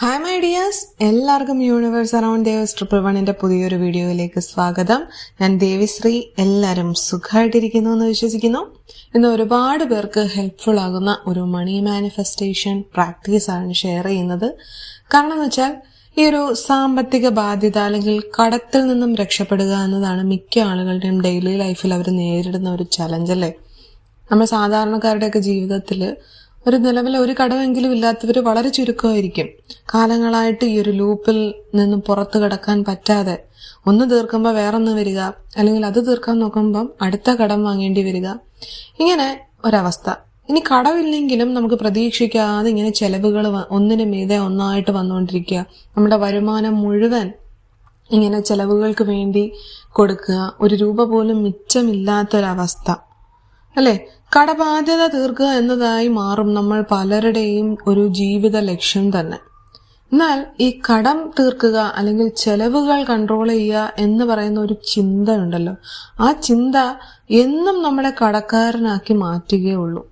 Hi my dears, എല്ലാവർക്കും universe around Devas 111ന്റെ പുതിയൊരു വീഡിയോയിലേക്ക് സ്വാഗതം. ഞാൻ ദേവിശ്രീ. എല്ലാവരും സുഖമായിട്ടിരിക്കുന്നു എന്ന് വിശ്വസിക്കുന്നു. ഇന്ന് ഒരുപാട് പേർക്ക് ഹെൽപ്ഫുൾ ആകുന്ന ഒരു മണി മാനിഫെസ്റ്റേഷൻ പ്രാക്ടീസാണ് ഷെയർ ചെയ്യുന്നത്. കാരണം എന്ന് വെച്ചാൽ ഈ ഒരു സാമ്പത്തിക ബാധ്യത അല്ലെങ്കിൽ കടത്തിൽ നിന്നും രക്ഷപ്പെടുക എന്നതാണ് മിക്ക ആളുകളുടെയും ഡെയിലി ലൈഫിൽ അവർ നേരിടുന്ന ഒരു ചലഞ്ച് അല്ലേ. നമ്മൾ സാധാരണക്കാരുടെയൊക്കെ ജീവിതത്തിൽ ഒരു നിലവിൽ ഒരു കടമെങ്കിലും ഇല്ലാത്തവർ വളരെ ചുരുക്കമായിരിക്കും. കാലങ്ങളായിട്ട് ഈ ഒരു ലൂപ്പിൽ നിന്നും പുറത്തു കടക്കാൻ പറ്റാതെ ഒന്ന് തീർക്കുമ്പോൾ വേറൊന്ന് വരിക, അല്ലെങ്കിൽ അത് തീർക്കാൻ നോക്കുമ്പം അടുത്ത കടം വാങ്ങേണ്ടി വരിക, ഇങ്ങനെ ഒരവസ്ഥ. ഇനി കടമില്ലെങ്കിലും നമുക്ക് പ്രതീക്ഷിക്കാതെ ഇങ്ങനെ ചെലവുകൾ ഒന്നിനു മീതെ ഒന്നായിട്ട് വന്നുകൊണ്ടിരിക്കുക. നമ്മുടെ വരുമാനം മുഴുവൻ ഇങ്ങനെ ചെലവുകൾക്ക് വേണ്ടി കൊടുക്കുക, ഒരു രൂപ പോലും മിച്ചമില്ലാത്തൊരവസ്ഥ അല്ലേ. കടബാധ്യത തീർക്കുക എന്നതായി മാറും നമ്മൾ പലരുടെയും ഒരു ജീവിത ലക്ഷ്യം തന്നെ. എന്നാൽ ഈ കടം തീർക്കുക അല്ലെങ്കിൽ ചെലവുകൾ കൺട്രോൾ ചെയ്യുക എന്ന് പറയുന്ന ഒരു ചിന്തയുണ്ടല്ലോ, ആ ചിന്ത എന്നും നമ്മളെ കടക്കാരനാക്കി മാറ്റുകയുള്ളൂ.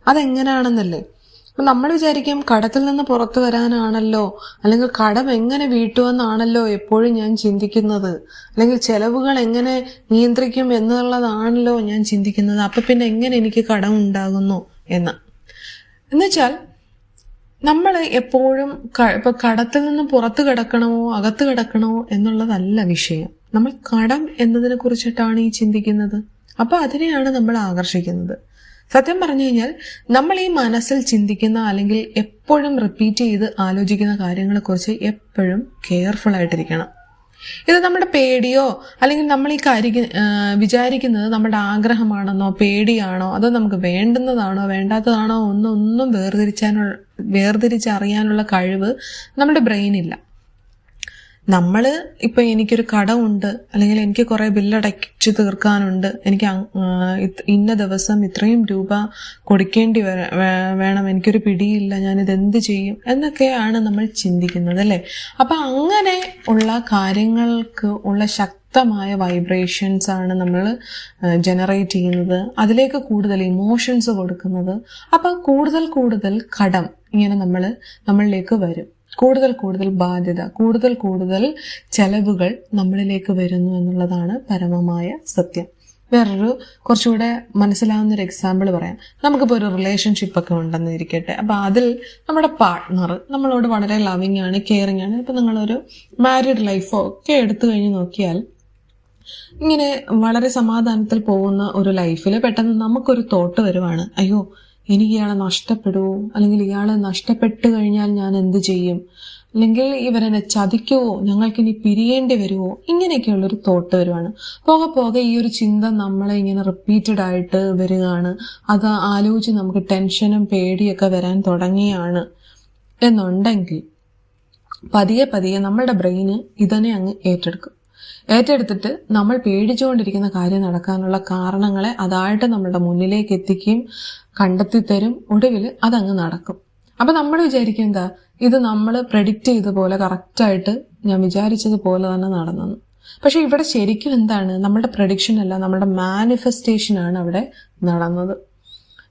അതെങ്ങനെയാണെന്നല്ലേ, അപ്പം നമ്മൾ വിചാരിക്കും കടത്തിൽ നിന്ന് പുറത്തു വരാനാണല്ലോ, അല്ലെങ്കിൽ കടം എങ്ങനെ വീട്ടുമെന്നാണല്ലോ എപ്പോഴും ഞാൻ ചിന്തിക്കുന്നത്, അല്ലെങ്കിൽ ചെലവുകൾ എങ്ങനെ നിയന്ത്രിക്കും എന്നുള്ളതാണല്ലോ ഞാൻ ചിന്തിക്കുന്നത്, അപ്പൊ പിന്നെ എങ്ങനെ എനിക്ക് കടം ഉണ്ടാകുന്നു എന്നുവെച്ചാൽ നമ്മൾ എപ്പോഴും ഇപ്പൊ കടത്തിൽ നിന്ന് പുറത്ത് കിടക്കണമോ അകത്ത് കിടക്കണമോ എന്നുള്ളതല്ല വിഷയം. നമ്മൾ കടം എന്നതിനെ കുറിച്ചിട്ടാണ് ഈ ചിന്തിക്കുന്നത്. അപ്പൊ അതിനെയാണ് നമ്മൾ ആകർഷിക്കുന്നത്. സത്യം പറഞ്ഞു കഴിഞ്ഞാൽ നമ്മൾ ഈ മനസ്സിൽ ചിന്തിക്കുന്ന അല്ലെങ്കിൽ എപ്പോഴും റിപ്പീറ്റ് ചെയ്ത് ആലോചിക്കുന്ന കാര്യങ്ങളെക്കുറിച്ച് എപ്പോഴും കെയർഫുൾ ആയിട്ടിരിക്കണം. ഇത് നമ്മുടെ പേടിയോ അല്ലെങ്കിൽ നമ്മൾ ഈ കാര്യം വിചാരിക്കുന്നത് നമ്മുടെ ആഗ്രഹമാണെന്നോ പേടിയാണോ അതോ നമുക്ക് വേണ്ടുന്നതാണോ വേണ്ടാത്തതാണോ ഒന്നും വേർതിരിച്ചറിയാനുള്ള കഴിവ് നമ്മുടെ ബ്രെയിനില്ല. നമ്മള് ഇപ്പൊ എനിക്കൊരു കടമുണ്ട്, അല്ലെങ്കിൽ എനിക്ക് കുറെ ബില്ലടച്ചു തീർക്കാനുണ്ട്, എനിക്ക് ഇന്ന ദിവസം ഇത്രയും രൂപ കൊടുക്കേണ്ടി വേണം, എനിക്കൊരു പിടിയില്ല, ഞാനിത് എന്ത് ചെയ്യും എന്നൊക്കെയാണ് നമ്മൾ ചിന്തിക്കുന്നത് അല്ലേ. അപ്പൊ അങ്ങനെ ഉള്ള കാര്യങ്ങൾക്ക് ഉള്ള ശക്തമായ വൈബ്രേഷൻസ് ആണ് നമ്മൾ ജനറേറ്റ് ചെയ്യുന്നത്, അതിലേക്ക് കൂടുതൽ ഇമോഷൻസ് കൊടുക്കുന്നത്. അപ്പൊ കൂടുതൽ കടം ഇങ്ങനെ നമ്മളിലേക്ക് വരും. കൂടുതൽ ബാധ്യത, കൂടുതൽ ചെലവുകൾ നമ്മളിലേക്ക് വരുന്നു എന്നുള്ളതാണ് പരമമായ സത്യം. വേറൊരു കുറച്ചുകൂടെ മനസ്സിലാവുന്നൊരു എക്സാമ്പിൾ പറയാം. നമുക്കിപ്പോൾ ഒരു റിലേഷൻഷിപ്പ് ഒക്കെ ഉണ്ടെന്ന് ഇരിക്കട്ടെ. അപ്പം അതിൽ നമ്മുടെ പാർട്ട്ണർ നമ്മളോട് വളരെ ലവിങ് ആണ്, കെയറിങ് ആണ്. ഇപ്പം നിങ്ങളൊരു മാരീഡ് ലൈഫോ ഒക്കെ എടുത്തു കഴിഞ്ഞ് നോക്കിയാൽ ഇങ്ങനെ വളരെ സമാധാനത്തിൽ പോകുന്ന ഒരു ലൈഫിൽ പെട്ടെന്ന് നമുക്കൊരു തോട്ട് വരുവാണ്, അയ്യോ എനിക്ക് ഇയാളെ നഷ്ടപ്പെടുമോ, അല്ലെങ്കിൽ ഇയാളെ നഷ്ടപ്പെട്ടു കഴിഞ്ഞാൽ ഞാൻ എന്ത് ചെയ്യും, അല്ലെങ്കിൽ ഇവരെന്നെ ചതിക്കുവോ, ഞങ്ങൾക്കിനി പിരിയേണ്ടി വരുമോ, ഇങ്ങനെയൊക്കെയുള്ളൊരു തോട്ട് വരുവാണ്. പോകെ ഈ ഒരു ചിന്ത നമ്മളെ ഇങ്ങനെ റിപ്പീറ്റഡ് ആയിട്ട് വരികയാണ്. അത് ആലോചിച്ച് നമുക്ക് ടെൻഷനും പേടിയൊക്കെ വരാൻ തുടങ്ങിയാണ് എന്നുണ്ടെങ്കിൽ പതിയെ നമ്മളുടെ ബ്രെയിന് ഇതിനെ അങ്ങ് ഏറ്റെടുത്തിട്ട് നമ്മൾ പേടിച്ചുകൊണ്ടിരിക്കുന്ന കാര്യം നടക്കാനുള്ള കാരണങ്ങളെ അതായിട്ട് നമ്മളുടെ മുന്നിലേക്ക് എത്തിക്കുകയും കണ്ടെത്തി തരും. ഒടുവിൽ അതങ്ങ് നടക്കും. അപ്പൊ നമ്മൾ വിചാരിക്കും എന്താ, ഇത് നമ്മൾ പ്രെഡിക്റ്റ് ചെയ്ത പോലെ കറക്റ്റായിട്ട് ഞാൻ വിചാരിച്ചതുപോലെ തന്നെ നടന്നു. പക്ഷെ ഇവിടെ ശരിക്കും എന്താണ്, നമ്മളുടെ പ്രഡിക്ഷൻ അല്ല, നമ്മളുടെ മാനിഫെസ്റ്റേഷൻ ആണ് അവിടെ നടന്നത്.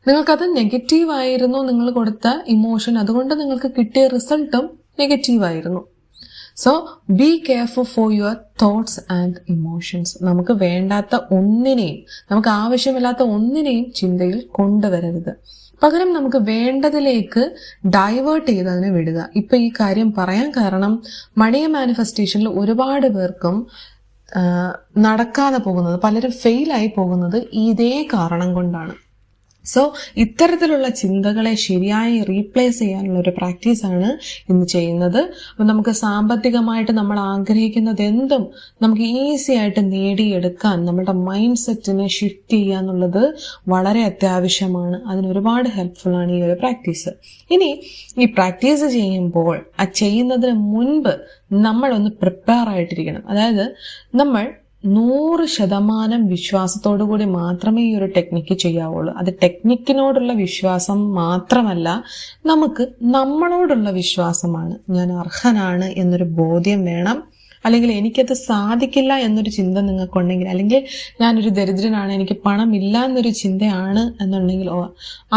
നിങ്ങൾക്കത് നെഗറ്റീവായിരുന്നു, നിങ്ങൾ കൊടുത്ത ഇമോഷൻ, അതുകൊണ്ട് നിങ്ങൾക്ക് കിട്ടിയ റിസൾട്ടും നെഗറ്റീവായിരുന്നു. So be careful for your thoughts and emotions. നമുക്ക് വേണ്ടാത്ത ഒന്നിനെയും, നമുക്ക് ആവശ്യമില്ലാത്ത ഒന്നിനെയും ചിന്തയിൽ കൊണ്ടുവരരുത്. പകരം നമുക്ക് വേണ്ടതിലേക്ക് ഡൈവേർട്ട് ചെയ്ത് അതിനെ വിടുക. ഇപ്പൊ ഈ കാര്യം പറയാൻ കാരണം മണി മാനിഫെസ്റ്റേഷനിൽ ഒരുപാട് പേർക്കും നടക്കാതെ പോകുന്നത്, പലരും ഫെയിലായി പോകുന്നത് ഇതേ കാരണം കൊണ്ടാണ്. സോ ഇത്തരത്തിലുള്ള ചിന്തകളെ ശരിയായി റീപ്ലേസ് ചെയ്യാനുള്ള ഒരു പ്രാക്ടീസാണ് ഇന്ന് ചെയ്യുന്നത്. അപ്പം നമുക്ക് സാമ്പത്തികമായിട്ട് നമ്മൾ ആഗ്രഹിക്കുന്നത് എന്തും നമുക്ക് ഈസി ആയിട്ട് നേടിയെടുക്കാൻ നമ്മുടെ മൈൻഡ് സെറ്റിനെ ഷിഫ്റ്റ് ചെയ്യുക എന്നുള്ളത് വളരെ അത്യാവശ്യമാണ്. അതിന് ഒരുപാട് ഹെൽപ്ഫുൾ ആണ് ഈ ഒരു പ്രാക്ടീസ്. ഇനി ഈ പ്രാക്ടീസ് ചെയ്യുമ്പോൾ ആ ചെയ്യുന്നതിന് മുൻപ് നമ്മളൊന്ന് പ്രിപ്പയർ ആയിട്ടിരിക്കണം. അതായത് നമ്മൾ 100% വിശ്വാസത്തോടു കൂടി മാത്രമേ ഈ ഒരു ടെക്നിക്ക് ചെയ്യാവുള്ളൂ. അത് ടെക്നിക്കിനോടുള്ള വിശ്വാസം മാത്രമല്ല, നമുക്ക് നമ്മളോടുള്ള വിശ്വാസമാണ്. ഞാൻ അർഹനാണ് എന്നൊരു ബോധ്യം വേണം. അല്ലെങ്കിൽ എനിക്കത് സാധിക്കില്ല എന്നൊരു ചിന്ത നിങ്ങൾക്കുണ്ടെങ്കിൽ, അല്ലെങ്കിൽ ഞാനൊരു ദരിദ്രനാണ്, എനിക്ക് പണമില്ല എന്നൊരു ചിന്തയാണ് എന്നുണ്ടെങ്കിൽ,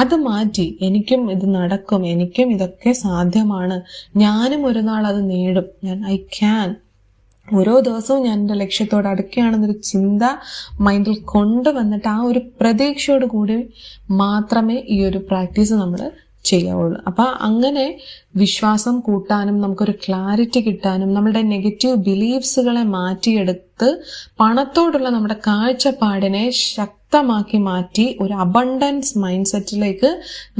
അത് മാറ്റി എനിക്കും ഇത് നടക്കും, എനിക്കും ഇതൊക്കെ സാധ്യമാണ്, ഞാനും ഒരു നാൾ അത് നേടും, ഐ ക്യാൻ, ഓരോ ദിവസവും ഞാൻ എൻ്റെ ലക്ഷ്യത്തോട് അടുക്കുകയാണെന്നൊരു ചിന്ത മൈൻഡിൽ കൊണ്ടുവന്നിട്ട് ആ ഒരു പ്രതീക്ഷയോട് കൂടി മാത്രമേ ഈ ഒരു പ്രാക്ടീസ് നമ്മൾ ചെയ്യാവുള്ളൂ. അപ്പം അങ്ങനെ വിശ്വാസം കൂട്ടാനും നമുക്കൊരു ക്ലാരിറ്റി കിട്ടാനും നമ്മളുടെ നെഗറ്റീവ് ബിലീഫ്സുകളെ മാറ്റിയെടുത്ത് പണത്തോടുള്ള നമ്മുടെ കാഴ്ചപ്പാടിനെ ശക്തമാക്കി മാറ്റി ഒരു അബണ്ടൻസ് മൈൻഡ് സെറ്റിലേക്ക്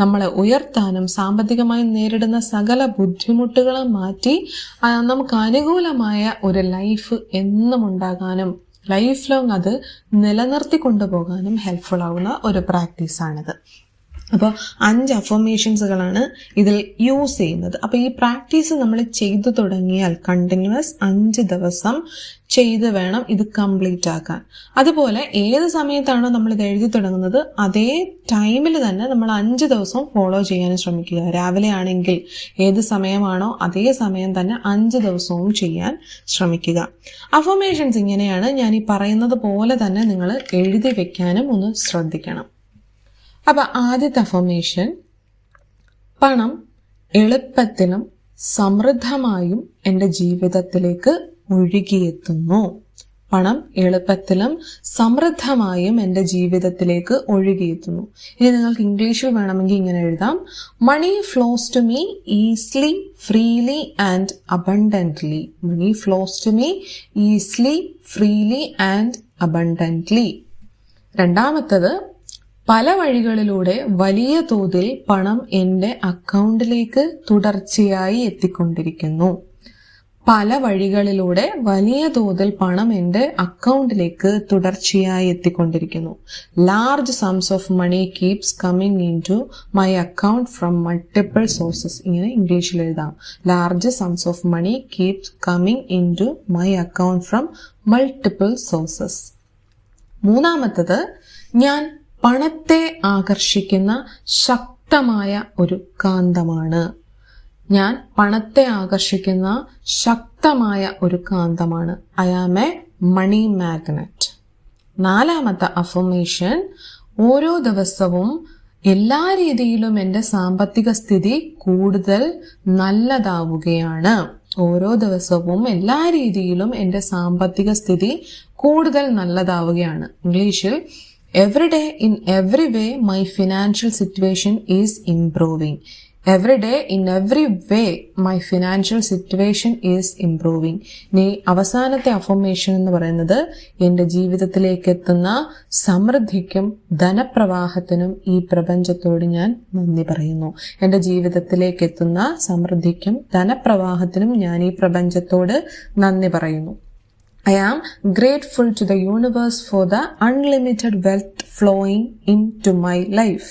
നമ്മളെ ഉയർത്താനും സാമ്പത്തികമായി നേരിടുന്ന സകല ബുദ്ധിമുട്ടുകളും മാറ്റി നമുക്ക് അനുകൂലമായ ഒരു ലൈഫ് എന്നും ഉണ്ടാകാനും ലൈഫ് ലോങ് അത് നിലനിർത്തി കൊണ്ടുപോകാനും ഹെൽപ്ഫുൾ ആവുന്ന ഒരു പ്രാക്ടീസാണിത്. അപ്പോൾ 5 അഫർമേഷൻസുകളാണ് ഇതിൽ യൂസ് ചെയ്യുന്നത്. അപ്പോൾ ഈ പ്രാക്ടീസ് നമ്മൾ ചെയ്തു തുടങ്ങിയാൽ കണ്ടിന്യൂസ് 5 ദിവസം ചെയ്ത് വേണം ഇത് കംപ്ലീറ്റ് ആക്കാൻ. അതുപോലെ ഏത് സമയത്താണോ നമ്മൾ ഇത് എഴുതി തുടങ്ങുന്നത് അതേ ടൈമിൽ തന്നെ നമ്മൾ 5 ദിവസം ഫോളോ ചെയ്യാൻ ശ്രമിക്കുക. രാവിലെ ആണെങ്കിൽ ഏത് സമയമാണോ അതേ സമയം തന്നെ 5 ദിവസവും ചെയ്യാൻ ശ്രമിക്കുക. അഫർമേഷൻസ് ഇങ്ങനെയാണ്. ഞാൻ ഈ പറയുന്നത് പോലെ തന്നെ നിങ്ങൾ എഴുതി വെക്കാനും ഒന്ന് ശ്രദ്ധിക്കണം. അപ്പൊ ആദ്യത്തെ അഫർമേഷൻ, പണം എളുപ്പത്തിലും സമൃദ്ധമായും എൻ്റെ ജീവിതത്തിലേക്ക് ഒഴുകിയെത്തുന്നു. പണം എളുപ്പത്തിലും സമൃദ്ധമായും എൻ്റെ ജീവിതത്തിലേക്ക് ഒഴുകിയെത്തുന്നു. ഇനി നിങ്ങൾക്ക് ഇംഗ്ലീഷിൽ വേണമെങ്കിൽ ഇങ്ങനെ എഴുതാം: money flows to me easily, freely and abundantly. Money flows to me easily, freely and abundantly. രണ്ടാമത്തത്, പല വഴികളിലൂടെ വലിയ തോതിൽ പണം എൻ്റെ അക്കൗണ്ടിലേക്ക് തുടർച്ചയായി എത്തിക്കൊണ്ടിരിക്കുന്നു. പല വഴികളിലൂടെ വലിയ തോതിൽ പണം എൻ്റെ അക്കൗണ്ടിലേക്ക് തുടർച്ചയായി എത്തിക്കൊണ്ടിരിക്കുന്നു. Large sums of money keeps coming into my account from multiple sources. ഇങ്ങനെ ഇംഗ്ലീഷിൽ എഴുതാം: large sums of money keeps coming into my account from multiple sources. മൂന്നാമത്തത്, ഞാൻ പണത്തെ ആകർഷിക്കുന്ന ശക്തമായ ഒരു കാന്തമാണ്. ഞാൻ പണത്തെ ആകർഷിക്കുന്ന ശക്തമായ ഒരു കാന്തമാണ്. I am a money magnet. നാലാമത്തെ അഫർമേഷൻ, ഓരോ ദിവസവും എല്ലാ രീതിയിലും എൻ്റെ സാമ്പത്തിക സ്ഥിതി കൂടുതൽ നല്ലതാവുകയാണ്. ഓരോ ദിവസവും എല്ലാ രീതിയിലും എൻ്റെ സാമ്പത്തിക സ്ഥിതി കൂടുതൽ നല്ലതാവുകയാണ്. ഇംഗ്ലീഷിൽ, every day in every way my financial situation is improving. Every day in every way my financial situation is improving. ഇനി അവസാനത്തെ അഫർമേഷൻ എന്ന് പറയുന്നത്, എൻ്റെ ജീവിതത്തിലേക്ക് എത്തുന്ന സമൃദ്ധിക്കും ധനപ്രവാഹത്തിനും ഈ പ്രപഞ്ചത്തോട് ഞാൻ നന്ദി പറയുന്നു. എൻ്റെ ജീവിതത്തിലേക്ക് എത്തുന്ന സമൃദ്ധിക്കും ധനപ്രവാഹത്തിനും ഞാൻ ഈ പ്രപഞ്ചത്തോട് നന്ദി പറയുന്നു. I am grateful to the universe for the unlimited wealth flowing into my life.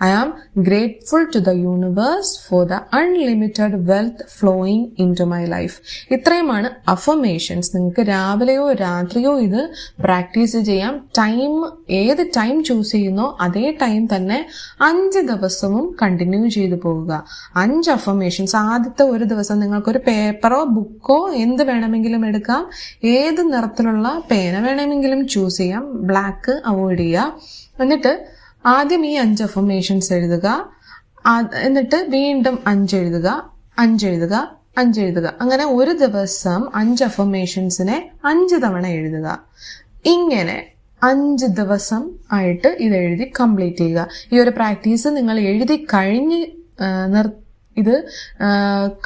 I am grateful to the universe for the unlimited wealth flowing into my life. ഇത്രയുമാണ് അഫർമേഷൻസ്. നിങ്ങൾക്ക് രാവിലെയോ രാത്രിയോ ഇത് പ്രാക്ടീസ് ചെയ്യാം. ഏത് ടൈം ചൂസ് ചെയ്യുന്നോ അതേ time തന്നെ 5 ദിവസവും കണ്ടിന്യൂ ചെയ്തു പോവുക. 5 അഫർമേഷൻസ്. ആദ്യത്തെ ഒരു ദിവസം നിങ്ങൾക്കൊരു പേപ്പറോ ബുക്കോ എന്ത് വേണമെങ്കിലും എടുക്കാം. ഏത് നിറത്തിലുള്ള പേന വേണമെങ്കിലും ചൂസ് ചെയ്യാം. ബ്ലാക്ക് അവോയ്ഡ് ചെയ്യുക. എന്നിട്ട് ആദ്യം ഈ 5 അഫർമേഷൻസ് എഴുതുക. എന്നിട്ട് വീണ്ടും 5 എഴുതുക, 5 എഴുതുക, 5 എഴുതുക. അങ്ങനെ ഒരു ദിവസം 5 അഫർമേഷൻസിനെ 5 തവണ എഴുതുക. ഇങ്ങനെ 5 ദിവസം ആയിട്ട് ഇത് എഴുതി കംപ്ലീറ്റ് ചെയ്യുക. ഈ ഒരു പ്രാക്ടീസ് നിങ്ങൾ എഴുതി കഴിഞ്ഞ് ഇത്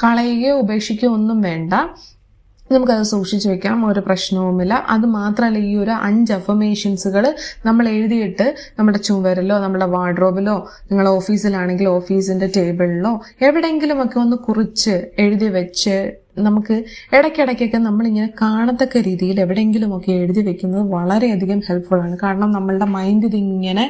കളയുകയോ ഉപേക്ഷിക്കുകയോ ഒന്നും വേണ്ട. നമുക്കത് സൂക്ഷിച്ചു വെക്കാം, ഒരു പ്രശ്നവുമില്ല. അത് മാത്രമല്ല, ഈ ഒരു 5 അഫർമേഷൻസുകൾ നമ്മൾ എഴുതിയിട്ട് നമ്മുടെ ചുവരിലോ നമ്മുടെ വാർഡ്രോബിലോ, നിങ്ങൾ ഓഫീസിലാണെങ്കിൽ ഓഫീസിന്റെ ടേബിളിലോ എവിടെയെങ്കിലുമൊക്കെ ഒന്ന് കുറിച്ച് എഴുതി വെച്ച് നമുക്ക് ഇടയ്ക്കിടയ്ക്കൊക്കെ നമ്മളിങ്ങനെ കാണത്തക്ക രീതിയിൽ എവിടെയെങ്കിലുമൊക്കെ എഴുതി വെക്കുന്നത് വളരെയധികം ഹെൽപ്ഫുൾ ആണ്. കാരണം നമ്മളുടെ മൈൻഡ് ഇതിങ്ങനെ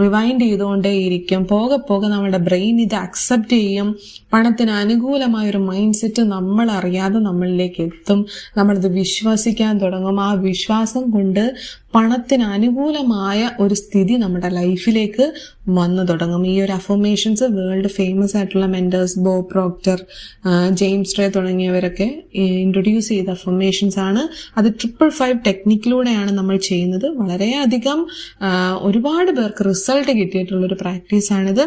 റിവൈൻഡ് ചെയ്തുകൊണ്ടേയിരിക്കും. പോകെ പോകെ നമ്മുടെ ബ്രെയിൻ ഇത് അക്സെപ്റ്റ് ചെയ്യും. പണത്തിന് അനുകൂലമായ ഒരു മൈൻഡ് സെറ്റ് നമ്മൾ അറിയാതെ നമ്മളിലേക്ക് എത്തും. നമ്മളത് വിശ്വസിക്കാൻ തുടങ്ങും. ആ വിശ്വാസം കൊണ്ട് പണത്തിന് അനുകൂലമായ ഒരു സ്ഥിതി നമ്മുടെ ലൈഫിലേക്ക് വന്നു തുടങ്ങും. ഈ ഒരു അഫർമേഷൻസ് വേൾഡ് ഫേമസ് ആയിട്ടുള്ള മെന്റേഴ്സ് ബോബ് പ്രോക്ടർ, ജെയിംസ് ട്രേ തുടങ്ങിയവരൊക്കെ ഇൻട്രൊഡ്യൂസ് ചെയ്ത അഫർമേഷൻസ് ആണ്. അത് 555 ടെക്നിക്കിലൂടെയാണ് നമ്മൾ ചെയ്യുന്നത്. വളരെയധികം ഒരുപാട് പേർക്ക് റിസൾട്ട് കിട്ടിയിട്ടുള്ളൊരു പ്രാക്ടീസാണിത്.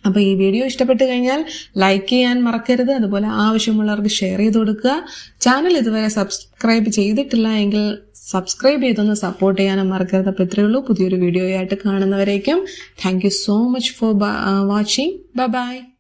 അപ്പോൾ ഈ വീഡിയോ ഇഷ്ടപ്പെട്ട് കഴിഞ്ഞാൽ ലൈക്ക് ചെയ്യാൻ മറക്കരുത്. അതുപോലെ ആവശ്യമുള്ളവർക്ക് ഷെയർ ചെയ്ത് കൊടുക്കുക. ചാനൽ ഇതുവരെ സബ്സ്ക്രൈബ് ചെയ്തിട്ടില്ല എങ്കിൽ സബ്സ്ക്രൈബ് ചെയ്തൊന്ന് സപ്പോർട്ട് ചെയ്യാനും മറക്കരുത്. അപ്പോൾ ഇത്രയേ ഉള്ളൂ. പുതിയൊരു വീഡിയോ ആയിട്ട് കാണുന്നവരേക്കും thank you so much for watching. By.